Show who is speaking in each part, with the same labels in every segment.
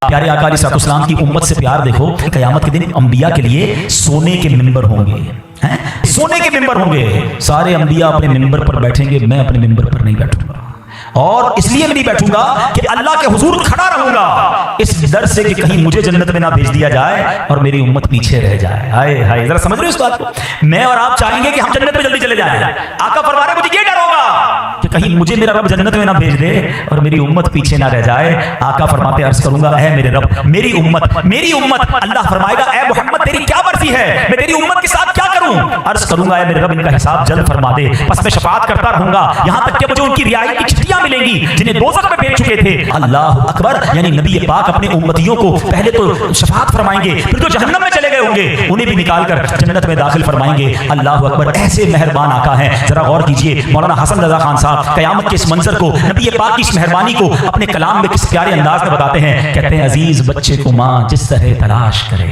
Speaker 1: प्यारे आका अलैहिस्सलाम की उम्मत से प्यार देखो। क़यामत के दिन अंबिया के लिए सोने के मिंबर होंगे, हैं? सोने के मिंबर होंगे। सारे अंबिया अपने मिंबर पर बैठेंगे, मैं अपने मिंबर पर नहीं बैठूंगा। और इसलिए मैं नहीं बैठूंगा कि अल्लाह के हुजूर खड़ा रहूंगा, इस डर से कि कहीं मुझे जन्नत में ना भेज दिया जाए और मेरी उम्मत पीछे रह जाए। हाय हाय, जरा समझ रहे हो इस बात को? मैं और आप चाहेंगे कि हम जन्नत में जल्दी चले जाएं। आका फरमा रहे मुझे ये डर होगा कि कहीं मुझे मेरा रब जन्नत में ना भेज दे और मेरी उम्मत पीछे ना रह जाए। आका फरमाते अर्ज करूंगा, ऐ मेरे रब, मेरी उम्मत। अल्लाह फरमाएगा, ऐ मोहम्मद तेरी क्या मर्जी है, मैं तेरी उम्मत के साथ क्या करूं? अर्ज करूंगा, ऐ मेरे रब इनका हिसाब जल्द फरमा दे। बस मैं शफाअत करता रहूंगा यहां तक कि मुझे उनकी रियायत की चिट्ठियां मिलेंगी जिन्हें दोज़ख में भेज चुके थे। अल्लाह अकबर, यानी नबी पाक अपने उम्मतियों को पहले तो शफाअत फरमाएंगे, फिर जो जहन्नम में चले गए होंगे उन्हें भी निकालकर जन्नत में दाखिल फरमाएंगे। अल्लाह अकबर, ऐसे मेहरबान आका हैं। जरा गौर कीजिए, मौलाना हसन रजा खान साहब क़यामत के इस मंजर को, नबी पाक की इस मेहरबानी को अपने कलाम में किस प्यारे अंदाज में बताते हैं। कहते हैं, अजीज बच्चे को माँ जिस तरह तलाश करे,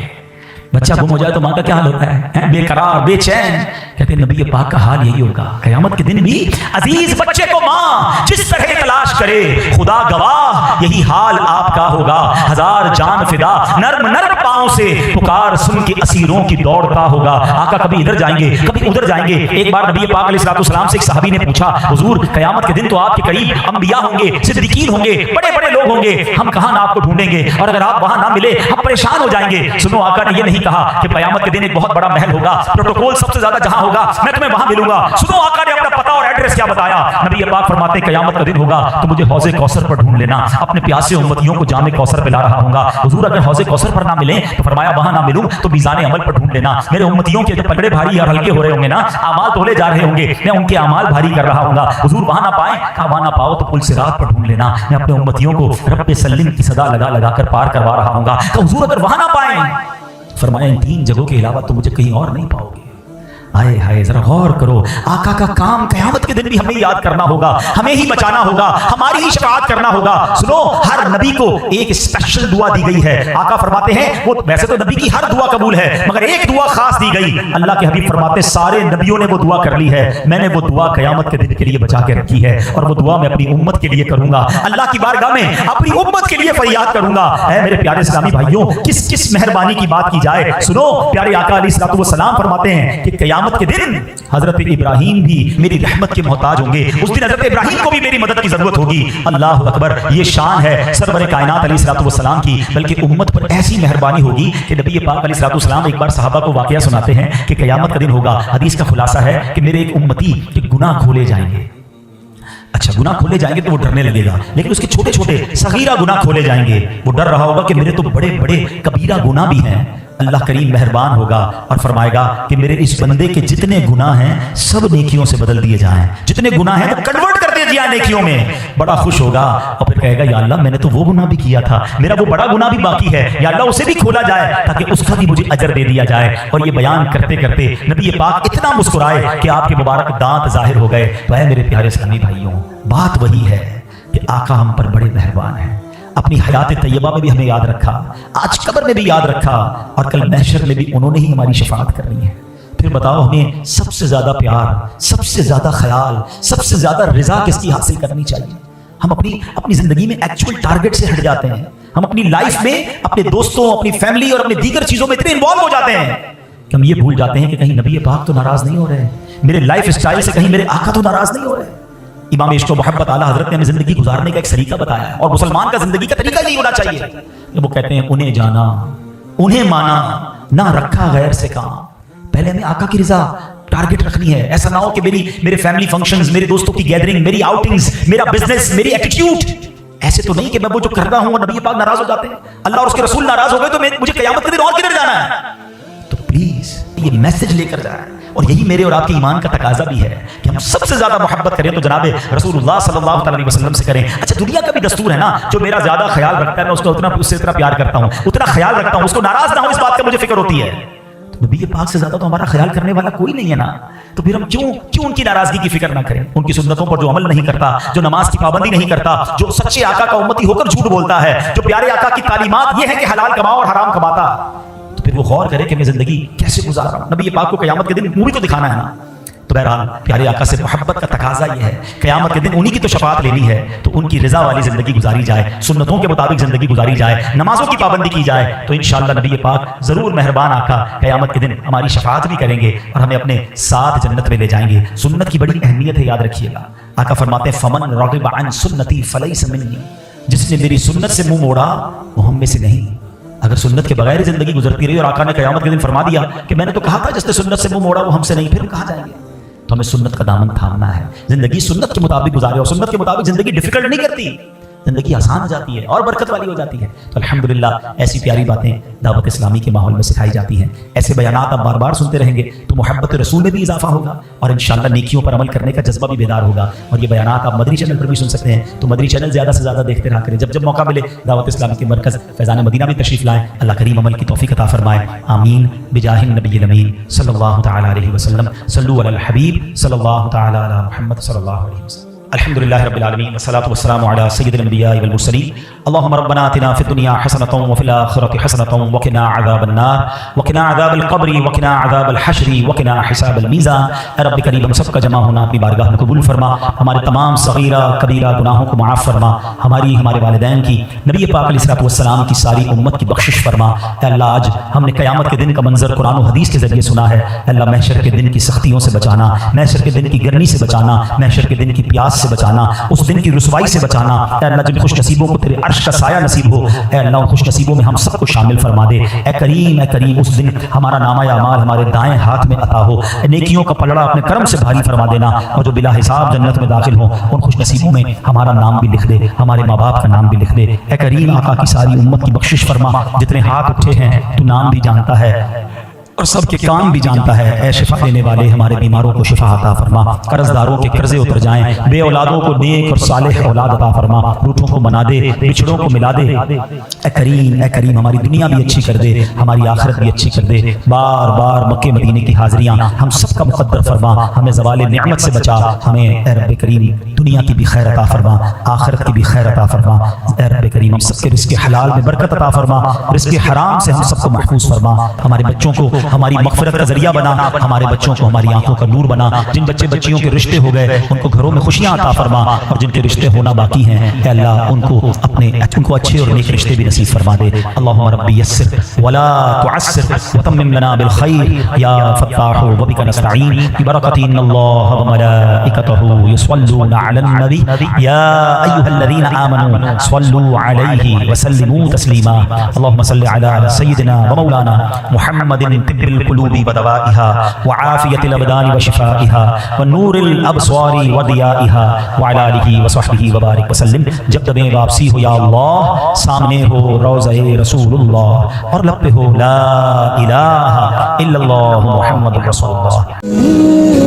Speaker 1: बच्चा गुम हो जाए तो माँ का क्या हाल होता है? बेकरार, बेचैन। कहते हैं नबी पाक का हाल यही होगा क़यामत के दिन भी। अजीज बच्चे को माँ जिस तरह तलाश करे, खुदा गवाह यही हाल आपका होगा। हजार जान फिदा नर्म नर्म पांव से पुकार सुन के असीरों की दौड़ता होगा। आका कभी इधर जाएंगे, कभी उधर जाएंगे। एक बार नबी पाक अलैहिस्सलाम से एक सहाबी ने पूछा, हुजूर क़यामत के दिन तो आपके करीब अंबिया होंगे, सिद्दीकीन होंगे, बड़े बड़े लोग होंगे, हम कहाँ ना आपको ढूंढेंगे, और अगर आप वहां ना मिले हम परेशान हो जाएंगे। सुनो, आका ने ये नहीं कहा कि क़यामत के दिन एक बहुत बड़ा महल होगा, प्रोटोकॉल सबसे ज्यादा जहां होगा मैं तुम्हें वहां मिलूंगा। सुनो, आका ने अपना पता और एड्रेस क्या बताया। नबी पाक फरमाते, क़यामत का दिन होगा तो मुझे हौज़े कौसर पर ढूंढ लेना, अपने प्यासे उम्मतियों को जामे कौसर पिला रहा हूंगा। हुजूर अगर हौज़े कौसर पर ना मिले तो फरमाया वहां ना मिलूं तो मीज़ान अमल पर ढूंढ लेना। मेरे उम्मतियों के जो पलड़े भारी और हल्के हो रहे होंगे ना, अमाल तोले जा रहे होंगे, मैं उनके अमाल भारी कर रहा हूंगा। हुजूर वहां ना पाए, कहा वहां ना पाओ तो पुल सिरात पर ढूंढ लेना, मैं अपने उम्मतियों को रब्बे सल्लिम की सदा लगा लगा कर पार करवा रहा हूंगा। तो हुजूर अगर वहां ना पाए, फरमाया इन तीन जगहों के अलावा तो मुझे कहीं और नहीं पाओगे। आए हाय, जरा गौर करो, आका का काम क़यामत के दिन भी हमें याद करना होगा, हमें ही बचाना होगा, हमारी ही शफाअत करना होगा। सुनो, हर नबी को एक स्पेशल दुआ दी गई है। आका फरमाते हैं, वो वैसे तो नबी की हर दुआ कबूल है, मगर एक दुआ खास दी गई। अल्लाह के हबीब फरमाते, सारे नबियों ने वो दुआ कर ली है, मैंने वो दुआ क़यामत के दिन के लिए बचा के रखी है, और वो दुआ मैं अपनी उम्मत के लिए करूंगा। अल्लाह की बारगाह में अपनी उम्मत के लिए फरियाद करूंगा। ऐ मेरे प्यारे इस्लामी भाइयों, किस किस मेहरबानी की बात की जाए। सुनो, प्यारे आका अलैहिस्सलाम फरमाते हैं कि क़यामत के दिन हजरत इब्राहिम भी मेरी रहमत के मोहताज होंगे। उस दिन हजरत इब्राहिम को भी मेरी मदद की जरूरत होगी। अल्लाह अकबर, ये शान है सरवर कायनात अलैहिस्सलाम की। बल्कि उम्मत पर ऐसी मेहरबानी होगी कि नबी पाक अलैहिस्सलाम एक बार सहाबा को वाकया सुनाते हैं कि क़यामत का दिन होगा। हदीस का खुलासा है कि मेरे एक उम्मती के गुनाह खोले जाएंगे। अच्छा, गुनाह खोले जाएंगे तो वो डरने लगेगा, लेकिन उसके छोटे छोटे सगीरा गुनाह खोले जाएंगे। वो डर रहा होगा कि मेरे तो बड़े बड़े कबीरा गुनाह भी हैं। अल्लाह करीम मेहरबान होगा और फरमाएगा कि मेरे इस बंदे के जितने गुनाह हैं सब नेकियों से बदल दिए जाएं, जितने गुनाह हैं वो कन्वर्ट कर दिए जाएं नेकियों में। बड़ा खुश होगा और फिर कहेगा, या अल्लाह मैंने तो वो गुनाह भी किया था, मेरा वो बड़ा गुनाह भी बाकी है, या अल्लाह उसे भी खोला जाए ताकि उसका भी मुझे अजर दे दिया जाए। और ये बयान करते करते नबी पाक इतना मुस्कुराए कि आपके मुबारक दांत जाहिर हो गए। तो है मेरे प्यारे इस्लामी भाइयों, बात वही है कि आका हम पर बड़े मेहरबान हैं। अपनी हयात तैयबा में भी हमें याद रखा, आज कब्र में भी याद रखा, और कल महशर में भी उन्होंने ही हमारी शफाअत करनी है। फिर बताओ, हमें सबसे ज्यादा प्यार, सबसे ज्यादा ख्याल, सबसे ज्यादा रिजा किसकी हासिल करनी चाहिए? हम अपनी जिंदगी में एक्चुअल टारगेट से हट जाते हैं। हम अपनी लाइफ में अपने दोस्तों, अपनी फैमिली और अपने दीगर चीजों में इतने इन्वॉल्व हो जाते हैं कि हम ये भूल जाते हैं कि कहीं नबी पाक तो नाराज नहीं हो रहे, मेरे लाइफ स्टाइल से कहीं मेरे आका तो नाराज नहीं हो रहे। इमाम इश्क व मोहब्बत आला हजरत ने हमें जिंदगी गुजारने का एक सलीका बताया है, और मुसलमान का जिंदगी का तरीका यही होना चाहिए। वो कहते हैं, उन्हें जाना, उन्हें माना, ना रखा गैर से काम। पहले हमें आका की रिजा टारगेट रखनी है। ऐसा ना हो कि मेरे फैमिली फंक्शंस, मेरे दोस्तों की गैदरिंग, मेरी आउटिंग्स, मेरा बिजनेस, मेरी एटीट्यूड ऐसे तो नहीं कि मैं वो जो कर रहा हूं नबी पाक नाराज हो जाते हैं, अल्लाह और उसके रसूल नाराज हो गए तो मुझे क़यामत के दिन और किधर जाना है। तो प्लीज ये मैसेज लेकर जाए, और यही मेरे और आपके ईमान का तकाजा भी है कि हम सबसे ज्यादा मोहब्बत करें तो जनाब रसूलुल्लाह सल्लल्लाहु अलैहि वसल्लम से करें। अच्छा, दुनिया का भी दस्तूर है ना, जो मेरा ज्यादा ख्याल रखता है मैं उसको उससे इतना प्यार करता हूं, उतना ख्याल रखता हूं, उसको नाराज ना हो इस बात का मुझे फिक्र होती है। तो नबी पाक से ज्यादा तो हमारा ख्याल करने वाला कोई नहीं है ना, तो फिर हम क्यों उनकी नाराजगी की फिक्र ना करें? उनकी सुन्नतों पर जो अमल नहीं करता, जो नमाज की पाबंदी नहीं करता, जो सच्चे आका का उम्मती होकर झूठ बोलता है, जो प्यारे आका की तालीमात ये है कि हलाल कमाओ और हराम कमाता, तो फिर वो गौर करे कि मैं जिंदगी कैसे गुजार रहा हूं। नबी पाक को क़यामत के दिन मूवी तो दिखाना है ना, تو بہرحال پیارے آقا سے محبت کا تقاضا یہ ہے، قیامت کے دن انہی کی تو شفاعت لینی ہے، تو ان کی رضا والی زندگی گزاری جائے، سنتوں کے مطابق زندگی گزاری جائے، نمازوں کی پابندی کی جائے، تو انشاءاللہ نبی پاک ضرور مہربان آقا قیامت کے دن ہماری شفاعت بھی کریں گے اور ہمیں اپنے ساتھ جنت میں لے جائیں گے۔ سنت کی بڑی اہمیت ہے، یاد رکھیے گا۔ آقا فرماتے ہیں فمن رغب عن سنتی فلیس منی، جس نے میری سنت سے منہ موڑا وہ ہم میں سے نہیں۔ اگر سنت کے بغیر زندگی گزرتی رہی اور آقا نے قیامت کے دن فرما دیا کہ میں نے تو کہا تھا جس نے سنت سے منہ موڑا وہ ہم سے نہیں، پھر کہاں جائیں گے؟ تو ہمیں سنت کا دامن تھامنا ہے، زندگی سنت کے مطابق گزارے، اور سنت کے مطابق زندگی ڈیفیکلٹ نہیں کرتی، زندگی آسان ہو جاتی ہے اور برکت والی ہو جاتی ہے۔ تو الحمدللہ ایسی پیاری باتیں دعوت اسلامی کے ماحول میں سکھائی جاتی ہیں، ایسے بیانات آپ بار بار سنتے رہیں گے تو محبت رسول میں بھی اضافہ ہوگا اور انشاءاللہ نیکیوں پر عمل کرنے کا جذبہ بھی بیدار ہوگا۔ اور یہ بیانات آپ مدری چینل پر بھی سن سکتے ہیں، تو مدری چینل زیادہ سے زیادہ دیکھتے رہا کریں، جب جب موقع ملے دعوت اسلامی کے مرکز فیضان مدینہ میں تشریف لائیں، اللہ کریم عمل کی توفیق عطا فرمائے، آمین بجاہ النبی الامین صلی اللہ تعالی علیہ وسلم۔ صلوا علی الحبیب صلی اللہ تعالی علی محمد صلی اللہ علیہ وسلم۔ الحمدللہ رب العالمین والصلاة والسلام علی سید الانبیاء والمرسلین۔ اللهم ربنا آتنا في الدنيا حسنة وفي الآخرة حسنة وقنا عذاب النار وقنا عذاب القبر وقنا عذاب الحشر وقنا حساب الميزان۔ اے رب کریم ہم سب کا جمع ہونا اپنی بارگاہ میں قبول فرما، ہمارے تمام صغیرہ کبیرہ گناہوں کو معاف فرما، ہمارے والدین کی، نبی پاک علیہ الصلوۃ والسلام کی ساری امت کی بخشش فرما۔ اے اللہ آج ہم نے قیامت کے دن کا منظر قرآن و حدیث کے ذریعے سنا ہے، اے اللہ محشر کے دن کی سختیوں سے بچانا، محشر کے دن کی گرمی سے بچانا، محشر کے دن کی پیاس سے بچانا، اس دن کی رسوائی سے بچانا۔ اے اللہ جن خوش نصیبوں کو تیرے عرش کا سایہ نصیب ہو، اے اللہ ان خوش نصیبوں میں ہم سب کو شامل فرما دے۔ اے کریم اس دن ہمارا نامہ اعمال ہمارے دائیں ہاتھ میں عطا ہو، نیکیوں کا پلڑا اپنے کرم سے بھاری فرما دینا، اور جو بلا حساب جنت میں داخل ہوں ان خوش نصیبوں میں ہمارا نام بھی لکھ دے، ہمارے ماں باپ کا نام بھی لکھ دے۔ اے کریم آقا کی ساری امت کی بخشش فرما، جتنے ہاتھ اٹھے ہیں تو نام بھی جانتا ہے اور سب کے کام بھی جانتا ہے۔ اے شفا دینے والے ہمارے بیماروں کو شفا عطا فرما، قرض داروں کے قرضے اتر جائیں، بے اولادوں کو نیک اور صالح اولاد عطا فرما، روٹھوں کو منا دے، بچھڑوں کو ملا دے۔ اے کریم ہماری دنیا بھی اچھی کر دے، ہماری آخرت بھی اچھی کر دے۔ بار بار مکے مدینے کی حاضریاں ہم سب کا مقدر فرما، ہمیں زوال نعمت سے بچا، ہمیں اے رب کریم دنیا کی بھی خیر عطا فرما، آخرت کی بھی خیر عطا فرما۔ اے رب کریم ہم سب کے رزق حلال میں برکت عطا فرما، رزق حرام سے ہم سب کو محفوظ فرما، ہمارے بچوں کو ہماری مغفرت کا ذریعہ بنا، ہمارے بچوں کو ہماری آنکھوں کا نور بنا، جن بچے بچیوں کے رشتے ہو گئے ان کو گھروں میں خوشیاں عطا فرما، اور جن کے رشتے ہونا باقی ہیں اے اللہ ان کو اچھے اور نیک رشتے بھی نصیب فرما دے۔ اللہم ربی یسر ولا تعسر وتمم لنا بالخیر یا فتاح وبک نستعین ببرکۃ ان اللہ وملائکتہ یصلون علی النبی یا ایھا الذین آمنوا صلوا علیہ وسلموا تسلیما۔ اللہم صل علی سیدنا ومولانا محمد طب القلوب ودوائها وعافیة الابدان وشفائها ونور الابصار وضیائها وعلى آلہ وصحبہ وبارک وسلم۔ جب تمہیں واپسی ہو یا اللہ، سامنے ہو روضہ رسول اللہ اور لب پہ ہو لا الہ الا اللہ محمد رسول اللہ۔